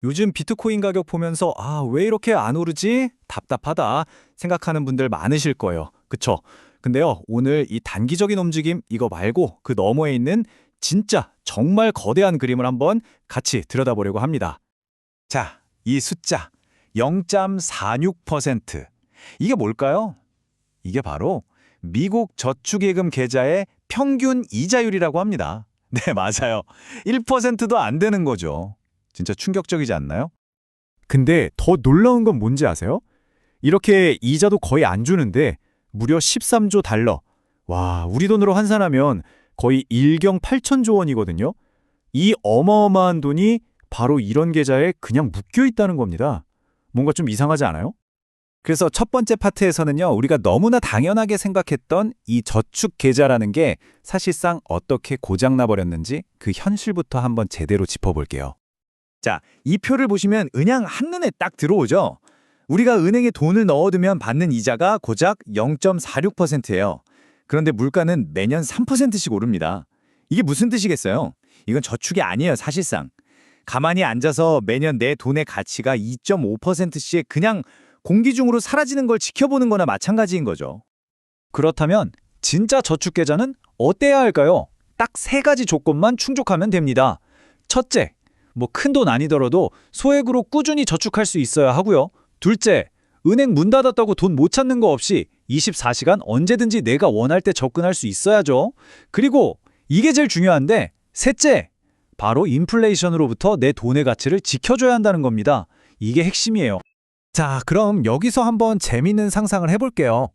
요즘 비트코인 가격 보면서 왜 이렇게 안 오르지? 답답하다 생각하는 분들 많으실 거예요. 그쵸? 근데요, 오늘 이 단기적인 움직임 이거 말고 그 너머에 있는 진짜 정말 거대한 그림을 한번 같이 들여다보려고 합니다. 자, 이 숫자 0.46%. 이게 뭘까요? 이게 바로 미국 저축예금 계좌의 평균 이자율이라고 합니다. 네, 맞아요. 1%도 안 되는 거죠. 진짜 충격적이지 않나요? 근데 더 놀라운 건 뭔지 아세요? 이렇게 이자도 거의 안 주는데 무려 13조 달러. 와, 우리 돈으로 환산하면 거의 1경 8천조 원이거든요. 이 어마어마한 돈이 바로 이런 계좌에 그냥 묶여 있다는 겁니다. 뭔가 좀 이상하지 않아요? 그래서 첫 번째 파트에서는요, 우리가 너무나 당연하게 생각했던 이 저축 계좌라는 게 사실상 어떻게 고장나 버렸는지 그 현실부터 한번 제대로 짚어볼게요. 자, 이 표를 보시면 그냥 한눈에 딱 들어오죠? 우리가 은행에 돈을 넣어두면 받는 이자가 고작 0.46%예요. 그런데 물가는 매년 3%씩 오릅니다. 이게 무슨 뜻이겠어요? 이건 저축이 아니에요, 사실상. 가만히 앉아서 매년 내 돈의 가치가 2.5%씩 그냥 공기 중으로 사라지는 걸 지켜보는 거나 마찬가지인 거죠. 그렇다면 진짜 저축 계좌는 어때야 할까요? 딱 세 가지 조건만 충족하면 됩니다. 첫째, 큰 돈 아니더라도 소액으로 꾸준히 저축할 수 있어야 하고요. 둘째, 은행 문 닫았다고 돈 못 찾는 거 없이 24시간 언제든지 내가 원할 때 접근할 수 있어야죠. 그리고 이게 제일 중요한데 셋째, 바로 인플레이션으로부터 내 돈의 가치를 지켜줘야 한다는 겁니다. 이게 핵심이에요. 자, 그럼 여기서 한번 재밌는 상상을 해볼게요.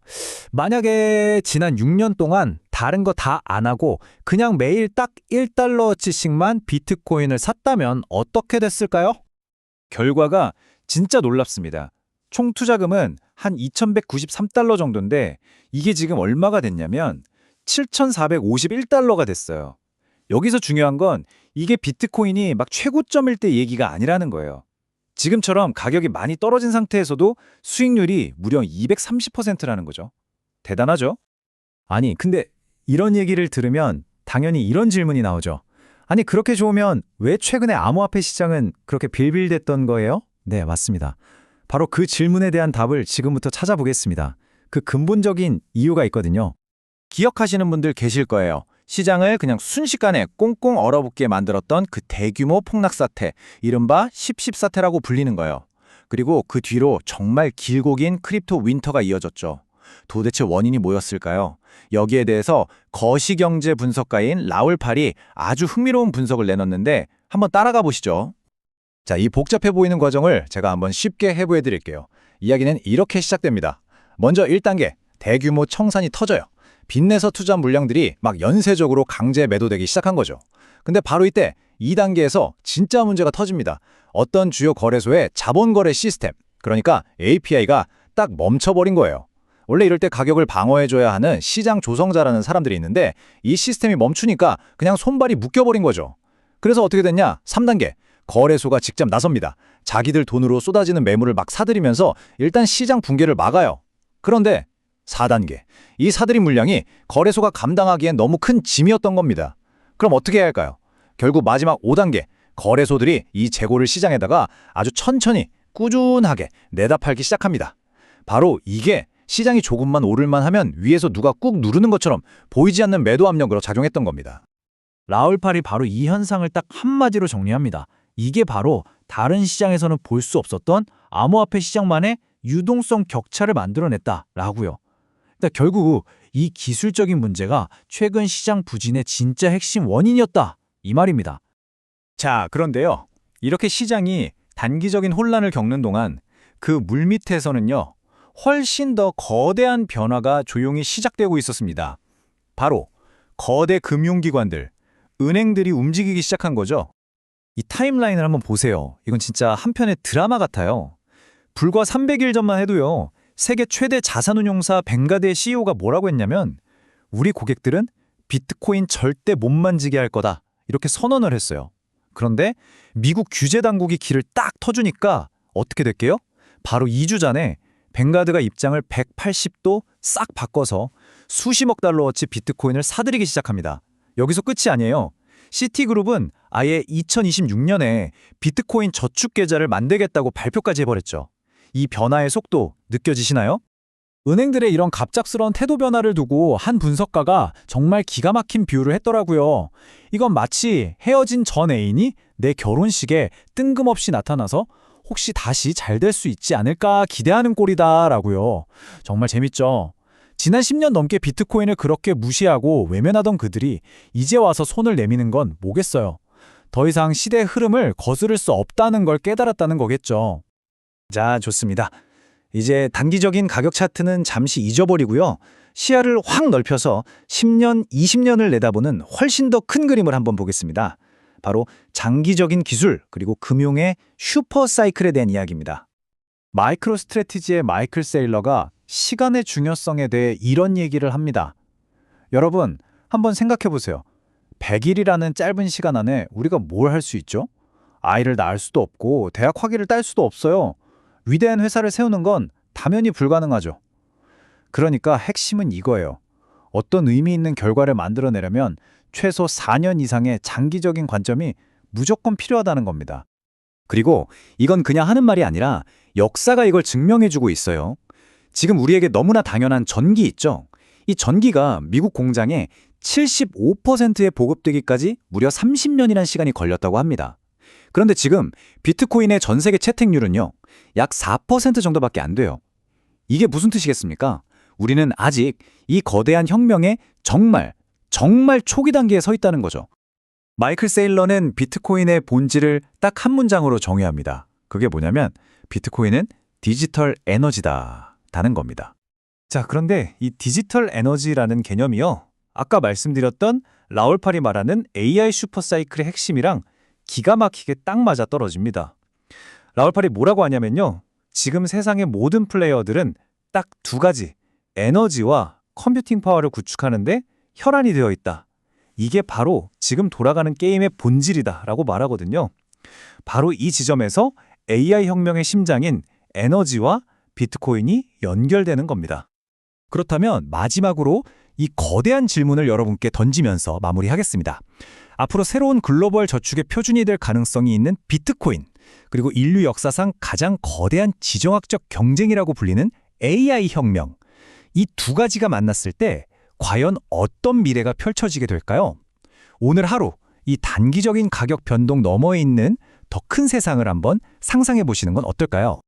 만약에 지난 6년 동안 다른 거 다 안 하고 그냥 매일 딱 1달러어치씩만 비트코인을 샀다면 어떻게 됐을까요? 결과가 진짜 놀랍습니다. 총 투자금은 한 2,193달러 정도인데 이게 지금 얼마가 됐냐면 7,451달러가 됐어요. 여기서 중요한 건 이게 비트코인이 막 최고점일 때 얘기가 아니라는 거예요. 지금처럼 가격이 많이 떨어진 상태에서도 수익률이 무려 230%라는 거죠. 대단하죠? 아니, 근데 이런 얘기를 들으면 당연히 이런 질문이 나오죠. 아니, 그렇게 좋으면 왜 최근에 암호화폐 시장은 그렇게 빌빌댔던 거예요? 네, 맞습니다. 바로 그 질문에 대한 답을 지금부터 찾아보겠습니다. 그 근본적인 이유가 있거든요. 기억하시는 분들 계실 거예요. 시장을 그냥 순식간에 꽁꽁 얼어붙게 만들었던 그 대규모 폭락 사태, 이른바 10.10 사태라고 불리는 거예요. 그리고 그 뒤로 정말 길고 긴 크립토 윈터가 이어졌죠. 도대체 원인이 뭐였을까요? 여기에 대해서 거시경제 분석가인 라울 팔이 아주 흥미로운 분석을 내놨는데 한번 따라가 보시죠. 자, 이 복잡해 보이는 과정을 제가 한번 쉽게 해부해 드릴게요. 이야기는 이렇게 시작됩니다. 먼저 1단계, 대규모 청산이 터져요. 빚내서 투자한 물량들이 막 연쇄적으로 강제 매도되기 시작한 거죠. 근데 바로 이때 2단계에서 진짜 문제가 터집니다. 어떤 주요 거래소의 자본거래 시스템, 그러니까 API가 딱 멈춰버린 거예요. 원래 이럴 때 가격을 방어해줘야 하는 시장 조성자라는 사람들이 있는데 이 시스템이 멈추니까 그냥 손발이 묶여버린 거죠. 그래서 어떻게 됐냐? 3단계, 거래소가 직접 나섭니다. 자기들 돈으로 쏟아지는 매물을 막 사들이면서 일단 시장 붕괴를 막아요. 그런데 4단계. 이 사들인 물량이 거래소가 감당하기엔 너무 큰 짐이었던 겁니다. 그럼 어떻게 해야 할까요? 결국 마지막 5단계. 거래소들이 이 재고를 시장에다가 아주 천천히 꾸준하게 내다 팔기 시작합니다. 바로 이게 시장이 조금만 오를만 하면 위에서 누가 꾹 누르는 것처럼 보이지 않는 매도 압력으로 작용했던 겁니다. 라울팔이 바로 이 현상을 딱 한마디로 정리합니다. 이게 바로 다른 시장에서는 볼 수 없었던 암호화폐 시장만의 유동성 격차를 만들어냈다라고요. 그러니까 결국 이 기술적인 문제가 최근 시장 부진의 진짜 핵심 원인이었다, 이 말입니다. 자, 그런데요. 이렇게 시장이 단기적인 혼란을 겪는 동안 그 물밑에서는요. 훨씬 더 거대한 변화가 조용히 시작되고 있었습니다. 바로 거대 금융기관들, 은행들이 움직이기 시작한 거죠. 이 타임라인을 한번 보세요. 이건 진짜 한편의 드라마 같아요. 불과 300일 전만 해도요. 세계 최대 자산운용사 벵가드의 CEO가 뭐라고 했냐면 우리 고객들은 비트코인 절대 못 만지게 할 거다. 이렇게 선언을 했어요. 그런데 미국 규제 당국이 길을 딱 터주니까 어떻게 됐게요? 바로 2주 전에 벵가드가 입장을 180도 싹 바꿔서 수십억 달러어치 비트코인을 사들이기 시작합니다. 여기서 끝이 아니에요. 시티그룹은 아예 2026년에 비트코인 저축 계좌를 만들겠다고 발표까지 해버렸죠. 이 변화의 속도 느껴지시나요? 은행들의 이런 갑작스러운 태도 변화를 두고 한 분석가가 정말 기가 막힌 비유를 했더라고요. 이건 마치 헤어진 전 애인이 내 결혼식에 뜬금없이 나타나서 혹시 다시 잘 될 수 있지 않을까 기대하는 꼴이다라고요. 정말 재밌죠? 지난 10년 넘게 비트코인을 그렇게 무시하고 외면하던 그들이 이제 와서 손을 내미는 건 뭐겠어요? 더 이상 시대의 흐름을 거스를 수 없다는 걸 깨달았다는 거겠죠. 자, 좋습니다. 이제 단기적인 가격 차트는 잠시 잊어버리고요. 시야를 확 넓혀서 10년, 20년을 내다보는 훨씬 더 큰 그림을 한번 보겠습니다. 바로 장기적인 기술 그리고 금융의 슈퍼 사이클에 대한 이야기입니다. 마이크로 스트래티지의 마이클 세일러가 시간의 중요성에 대해 이런 얘기를 합니다. 여러분, 한번 생각해 보세요. 100일이라는 짧은 시간 안에 우리가 뭘 할 수 있죠? 아이를 낳을 수도 없고 대학 학위를 딸 수도 없어요. 위대한 회사를 세우는 건 당연히 불가능하죠. 그러니까 핵심은 이거예요. 어떤 의미 있는 결과를 만들어내려면 최소 4년 이상의 장기적인 관점이 무조건 필요하다는 겁니다. 그리고 이건 그냥 하는 말이 아니라 역사가 이걸 증명해주고 있어요. 지금 우리에게 너무나 당연한 전기 있죠? 이 전기가 미국 공장에 75%에 보급되기까지 무려 30년이라는 시간이 걸렸다고 합니다. 그런데 지금 비트코인의 전 세계 채택률은요, 약 4% 정도밖에 안 돼요. 이게 무슨 뜻이겠습니까? 우리는 아직 이 거대한 혁명의 정말 초기 단계에 서 있다는 거죠. 마이클 세일러는 비트코인의 본질을 딱 한 문장으로 정의합니다. 그게 뭐냐면 비트코인은 디지털 에너지다 다는 겁니다. 자, 그런데 이 디지털 에너지라는 개념이요, 아까 말씀드렸던 라울팔이 말하는 AI 슈퍼사이클의 핵심이랑 기가 막히게 딱 맞아 떨어집니다. 라울팔이 뭐라고 하냐면요, 지금 세상의 모든 플레이어들은 딱 두 가지, 에너지와 컴퓨팅 파워를 구축하는데 혈안이 되어 있다. 이게 바로 지금 돌아가는 게임의 본질이다 라고 말하거든요. 바로 이 지점에서 AI 혁명의 심장인 에너지와 비트코인이 연결되는 겁니다. 그렇다면 마지막으로 이 거대한 질문을 여러분께 던지면서 마무리하겠습니다. 앞으로 새로운 글로벌 저축의 표준이 될 가능성이 있는 비트코인, 그리고 인류 역사상 가장 거대한 지정학적 경쟁이라고 불리는 AI 혁명, 이 두 가지가 만났을 때 과연 어떤 미래가 펼쳐지게 될까요? 오늘 하루 이 단기적인 가격 변동 너머에 있는 더 큰 세상을 한번 상상해 보시는 건 어떨까요?